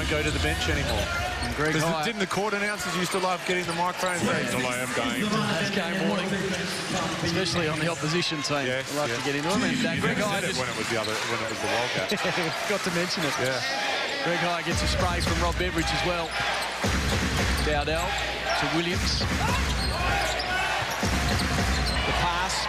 won't go to the bench anymore. Didn't the court announcers used to love getting the microphone? It's a delay of game. It's game warning, especially on the opposition team. Yes, love to get into them. And Greg High just when it was the Wildcats. got to mention it. Yeah. Greg High gets a spray from Rob Beveridge as well. Dowdell to Williams. The pass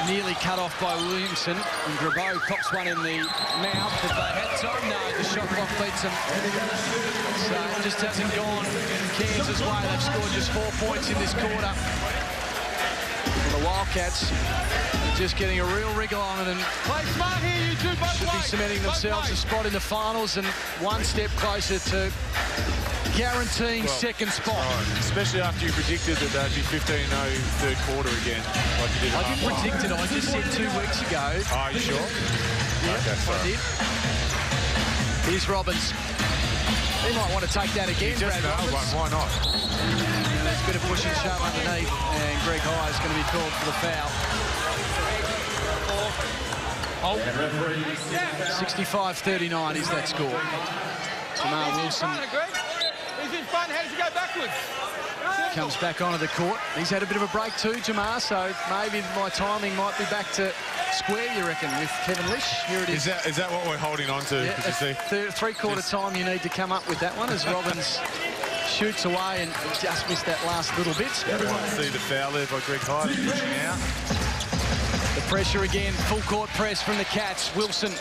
nearly cut off by Williamson, and Grabo pops one in the mouth. If they had time, no, the shot clock beats them. So it just hasn't gone Cairns' way. They've scored just 4 points in this quarter. The Wildcats are just getting a real wriggle on it, and should be cementing themselves a spot in the finals and one step closer to guaranteeing second spot. Right. Especially after you predicted that they'd be 15-0 third quarter again, like you did. I didn't predict it. I just said 2 weeks ago. Are you sure? Yeah, okay, I did. Here's Robbins. He might want to take that again, Brad Robbins. Why not? And there's a bit of push and shove underneath, and Greg High is going to be called for the foul. 65-39 is that score. Jamar Wilson comes back onto the court. He's had a bit of a break too, Jamar, so maybe my timing might be back to square, you reckon, with Kevin Lish. Here it is. Is that what we're holding on to? Yeah, three-quarter time you need to come up with that one as Robbins shoots away and just missed that last little bit. See the foul there by Greg High pushing out. The pressure again, full court press from the Cats. Wilson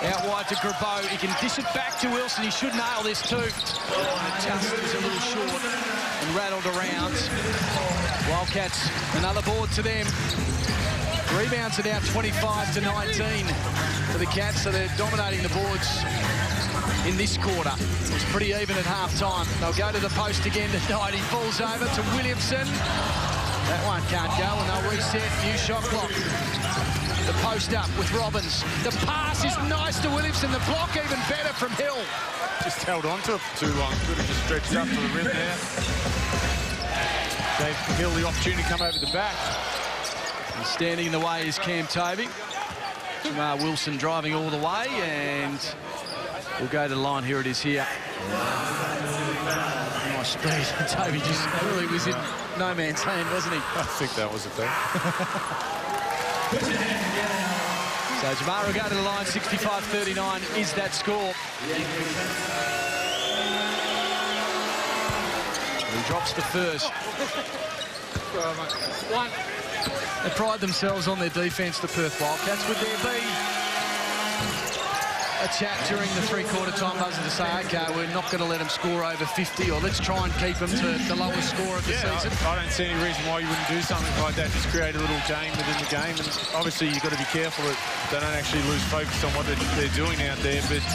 out wide to Grabo. He can dish it back to Wilson. He should nail this too. Just is a little short and rattled around. Wildcats, another board to them. Rebounds are now 25-19 for the Cats, so they're dominating the boards in this quarter. It was pretty even at half-time. They'll go to the post again tonight. He falls over to Williamson. That one can't go, and they'll reset. New shot clock. The post up with Robbins. The pass is nice to Williamson. The block even better from Hill. Just held on to it for too long. Could have just stretched up to the rim there. Gave Hill the opportunity to come over the back. And standing in the way is Cam Tovey. Jamar Wilson driving all the way, and we'll go to the line. Here it is here. Nice speed. Tovey just really was in no man's hand, wasn't he? I think that was the thing. So Jamar will go to the line. 65-39 is that score. He drops the first. One. They pride themselves on their defence, the Perth Wildcats. Would there be a chat during the three-quarter time buzzer to say, OK, we're not going to let them score over 50, or let's try and keep them to the lowest score of the season? I don't see any reason why you wouldn't do something like that. Just create a little game within the game. And obviously, you've got to be careful that they don't actually lose focus on what they're doing out there. But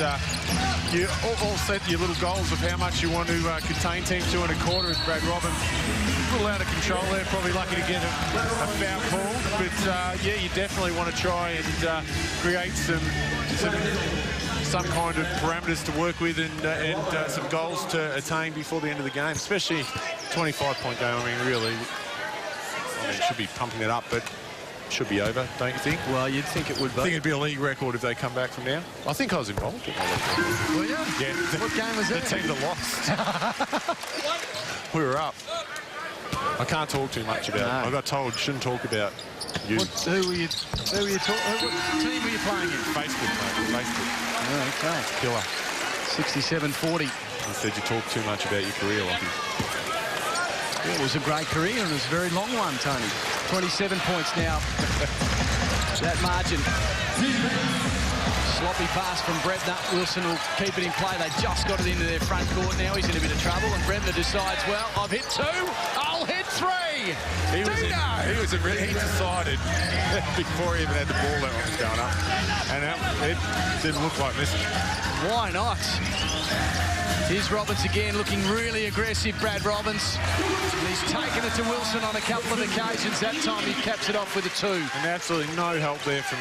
you all set your little goals of how much you want to contain teams to in a quarter. As Brad Robbins, a little out of control there, probably lucky to get a foul call. But yeah, you definitely want to try and create some kind of parameters to work with and some goals to attain before the end of the game, especially 25-point game. I mean, really, it should be pumping it up, but it should be over, don't you think? Well, you'd think it would be. I think it'd be a league record if they come back from now. I think I was involved in that. Were you? Yeah. What game was it? The team that lost. We were up. I can't talk too much about it. I got told shouldn't talk about you. Who were you talking? What team were you playing in? Facebook, mate. Facebook. Oh, okay. Killer. 67-40. He said you talk too much about your career, Lockie. Yeah, it was a great career, and it was a very long one, Tony. 27 points now. That margin. Sloppy pass from Brentner. Wilson will keep it in play. They just got it into their front court now. He's in a bit of trouble, and Brentner decides, well, I've hit two, I'll hit three. He decided before he even had the ball that one was going up, and it didn't look like missing. Why not? Here's Robbins again, looking really aggressive, Brad Robbins. And he's taken it to Wilson on a couple of occasions. That time he caps it off with a two. And absolutely no help there from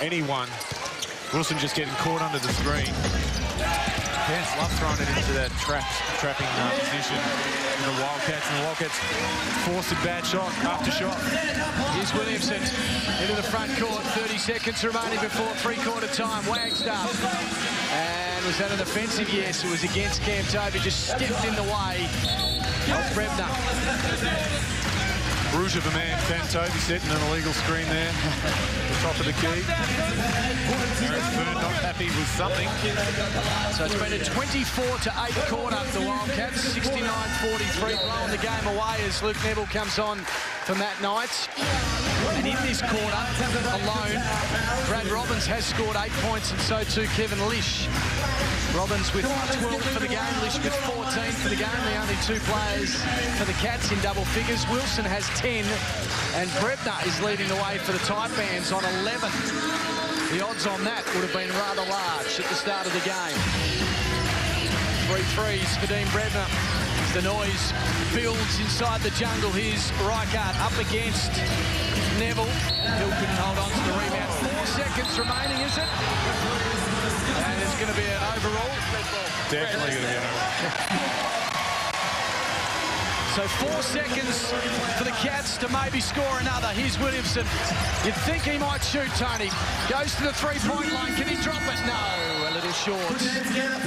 anyone. Wilson just getting caught under the screen. Cairns love throwing it into that trapping position in the Wildcats. And the Wildcats forcing bad shot after shot. Here's Williamson into the front court. 30 seconds remaining before three-quarter time. Wagstaff. And was that an offensive? Yes, it was against Cam Toby. Just stepped in the way of Brebner. Brute of a man, Cam Toby setting an illegal screen there. The top of the key. Bird not happy with something. So it's been a 24-8 quarter. The Wildcats 69-43 blowing the game away as Luke Neville comes on for Matt Knights. And in this quarter alone, Brad Robbins has scored 8 points, and so too Kevin Lish. Robbins with 12 for the game, Lish with 14 for the game. The only two players for the Cats in double figures. Wilson has 10, and Brebner is leading the way for the Taipans on 11. The odds on that would have been rather large at the start of the game. 3 threes for Dean Brebner. The noise builds inside the jungle. Here's Reichert up against Neville. Hill couldn't hold on to the rebound. 4 seconds remaining, is it? And it's going to be an overall. Definitely going to be an overall. So 4 seconds for the Cats to maybe score another. Here's Williamson. You'd think he might shoot, Tony. Goes to the three-point line. Can he drop it? No, a little short.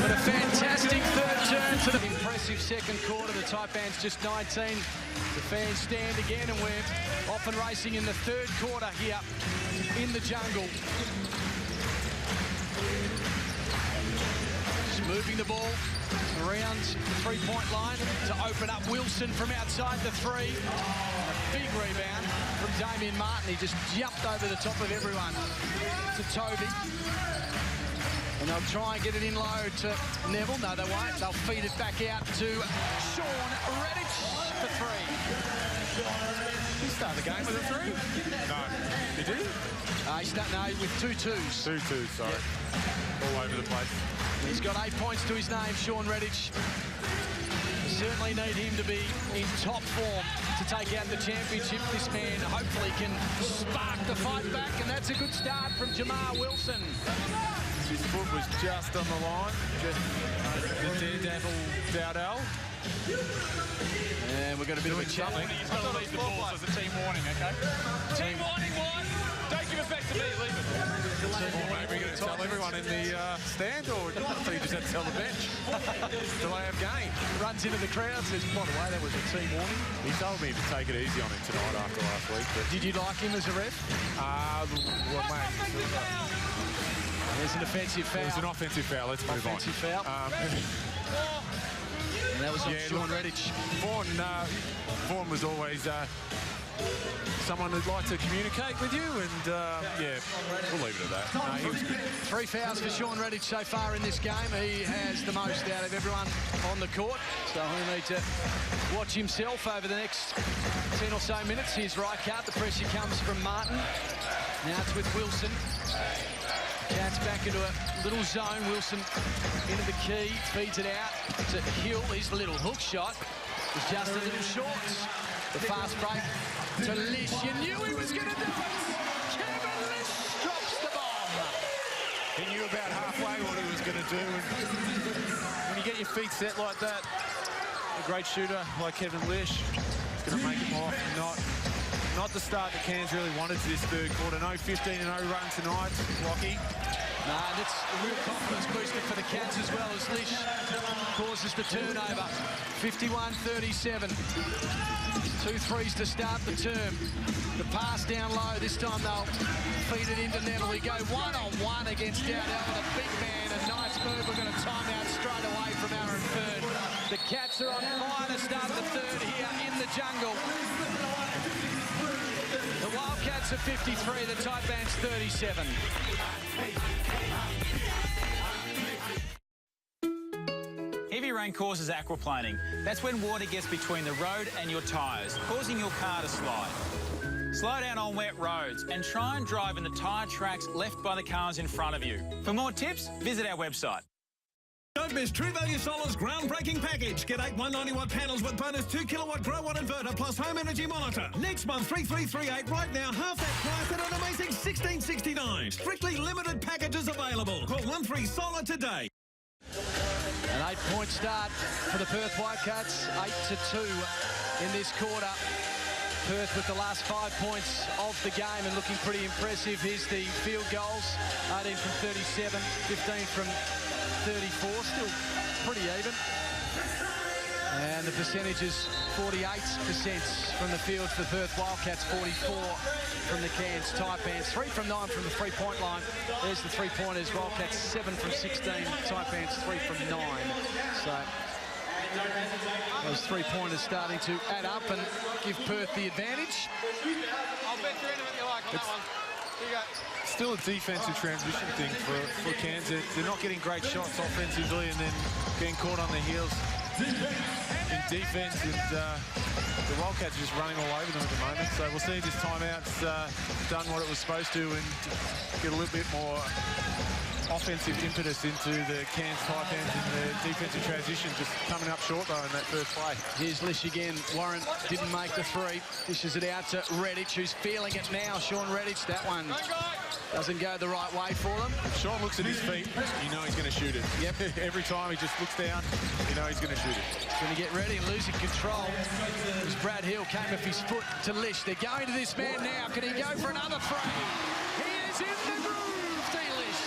But a fantastic third turn to the impressive second quarter. The Taipans just 19. The fans stand again, and we're off and racing in the third quarter here in the jungle. Just moving the ball around the three-point line to open up Wilson from outside the three. A big rebound from Damien Martin. He just jumped over the top of everyone to Toby. And they'll try and get it in low to Neville. No, they won't. They'll feed it back out to Sean Redditch for three. He started the game with a three? No. Did he? He started, no, with 2 twos. 2 twos, sorry. Yeah. All over the place. He's got 8 points to his name, Sean Redditch. Certainly need him to be in top form to take out the championship. This man hopefully can spark the fight back, and that's a good start from Jamar Wilson. His foot was just on the line. Just the daredevil Dowdell. And we've got a bit of a challenge. He's got to leave the balls as a team warning, okay? Team warning, what? Don't give it back to me, leave it. Maybe we're going to tell everyone in the stand, or you just have to tell the bench. Delay of game. Runs into the crowd, says, by the way, that was a team warning. He told me to take it easy on him tonight after last week. But did you like him as a ref? Well, mate, there's an offensive foul. There's an offensive foul. Let's move on. Offensive foul. And that was on Sean Redditch. Vaughan was always someone who'd like to communicate with you, and yeah, we'll leave it at that. No, he was good. 3 fouls for Sean Redditch so far in this game. He has the most out of everyone on the court, so he'll need to watch himself over the next 10 or so minutes. Here's Reichert. The pressure comes from Martin. Now it's with Wilson. Cats back into a little zone. Wilson into the key, feeds it out to Hill. His little hook shot was just a little short. The fast break to Lish. You knew he was going to do it. Kevin Lish drops the bomb. He knew about halfway what he was going to do. And when you get your feet set like that, a great shooter like Kevin Lish is going to make it more often than not the start that Cairns really wanted to this third quarter. No 15-0 run tonight, Lockie. No, and it's a real confidence booster for the Cats as well, as Lish causes the turnover. 51-37. 2 threes to start the term. The pass down low. This time they'll feed it into Neville. We go one-on-one against Dowdell with a big man. A nice move. We're going to time out straight away from Aaron Ferd. The Cats are on fire to start the third here in the jungle. The Wildcats are 53, the Taipans 37. Heavy rain causes aquaplaning. That's when water gets between the road and your tyres, causing your car to slide. Slow down on wet roads and try and drive in the tyre tracks left by the cars in front of you. For more tips, visit our website. Don't miss True Value Solar's groundbreaking package. Get 8 190-watt panels with bonus 2 kilowatt grow-on inverter plus home energy monitor. Next month, 3338. Right now, half that price at an amazing $16.69. Strictly limited packages available. Call 13-SOLAR today. An 8-point start for the Perth Wildcats. 8-2 in this quarter. Perth with the last 5 points of the game and looking pretty impressive. Here's the field goals. 18 from 37, 15 from 34, still pretty even. And the percentage is 48% from the field for the Perth Wildcats, 44 from the Cairns Taipans. 3 from 9 from the three-point line. There's the three-pointers. Wildcats 7 from 16. Taipans 3 from 9. So those three-pointers starting to add up and give Perth the advantage. I'll bet you're into it. You like that one. Here you go. Still a defensive transition thing for Cairns. They're not getting great shots offensively and then being caught on their heels in defense, and the Wildcats are just running all over them at the moment. So we'll see if this timeout's done what it was supposed to and get a little bit more offensive impetus into the Cairns Taipans in the defensive transition, just coming up short though in that first play. Here's Lish again. Warren didn't make the three. Dishes it out to Redditch, who's feeling it now. Sean Redditch, that one doesn't go the right way for them. Sean looks at his feet, you know he's going to shoot it. Yep. Every time he just looks down, you know he's going to shoot it. He's going to get ready and losing control. As Brad Hill came off his foot to Lish. They're going to this man now. Can he go for another three? He is in the groove, Lish.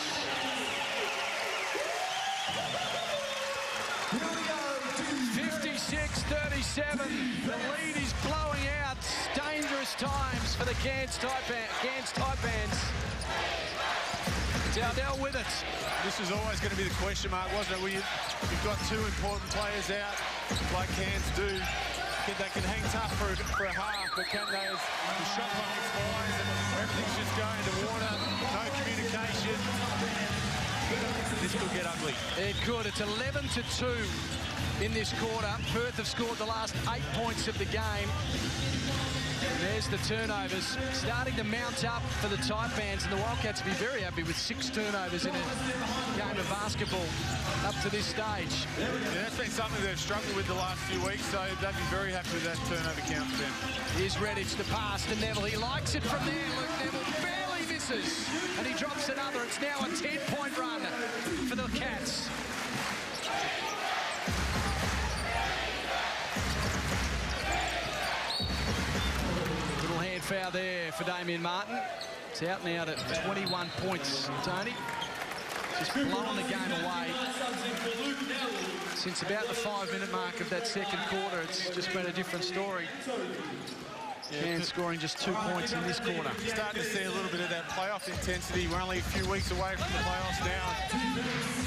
56-37. The lead is blowing out. Dangerous times for the Cairns Taipans. Dowdell with it. This is always going to be the question mark, wasn't it? You've got two important players out, like Cairns do. They can hang tough for a half, but can they, as the shot clock expires and everything's just going to water, no communication. This could get ugly. It could. It's 11-2 in this quarter. Perth have scored the last 8 points of the game. And there's the turnovers starting to mount up for the Taipans, and the Wildcats will be very happy with 6 turnovers in a game of basketball up to this stage. Yeah, that's been something they've struggled with the last few weeks, so they'd be very happy with that turnover count then. Here's Redditch, the pass to Neville. He likes it from there. Luke Neville barely misses, and he drops another. It's now a 10-point run for the Cats. Hand foul there for Damien Martin. It's out now to 21 points, Tony. Just blowing the game away. Since about the 5-minute mark of that second quarter, it's just been a different story. And scoring just 2 points in this quarter. Starting to see a little bit of that playoff intensity. We're only a few weeks away from the playoffs now.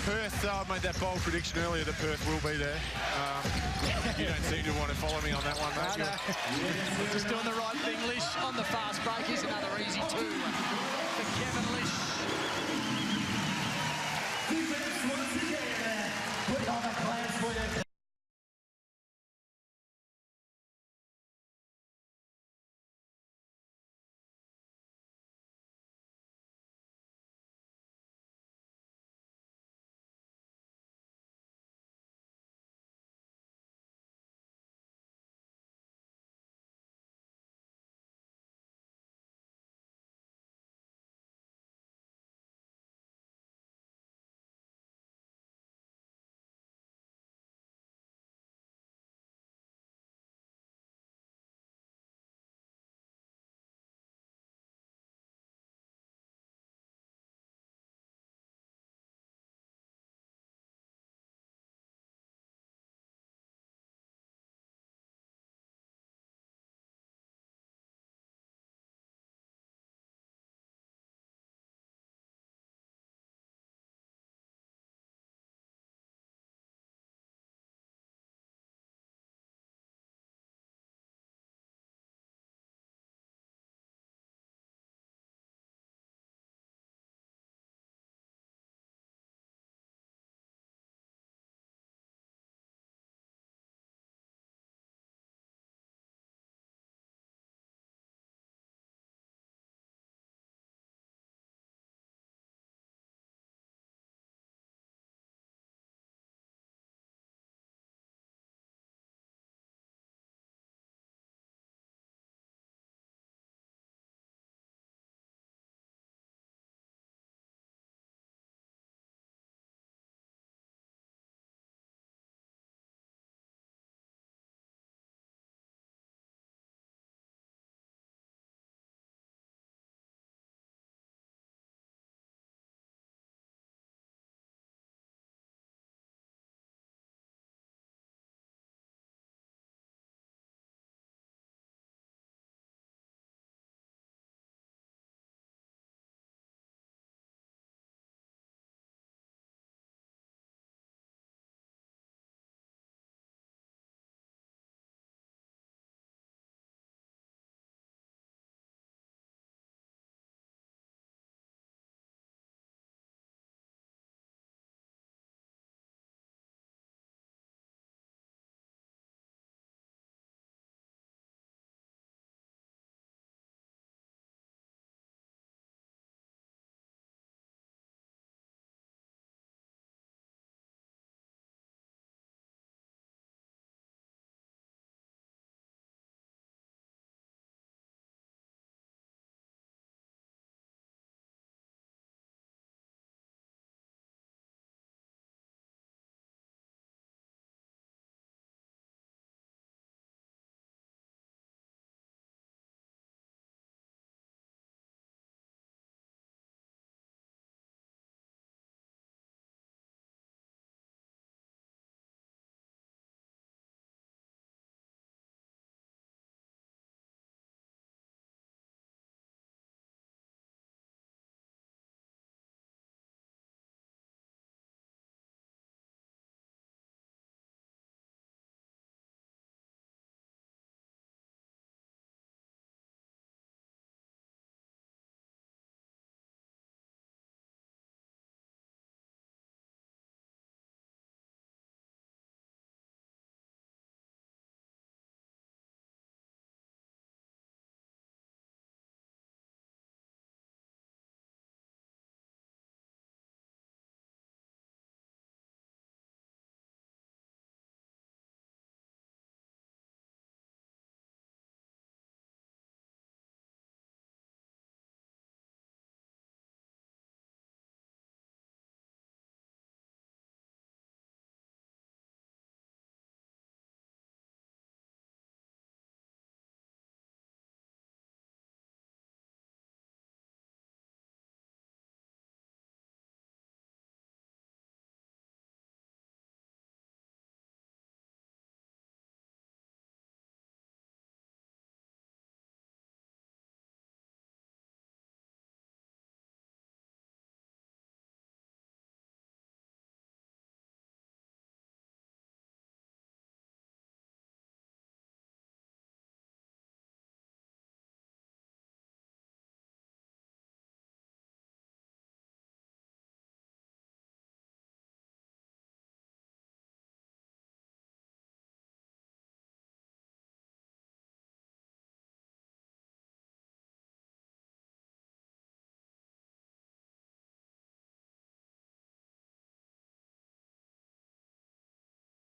Perth, I made that bold prediction earlier that Perth will be there. You don't seem to want to follow me on that one, mate. No. Just doing the right thing, Lish on the fast break. Here's another easy 2 for Kevin Lish. Defense once again, put on the plans for the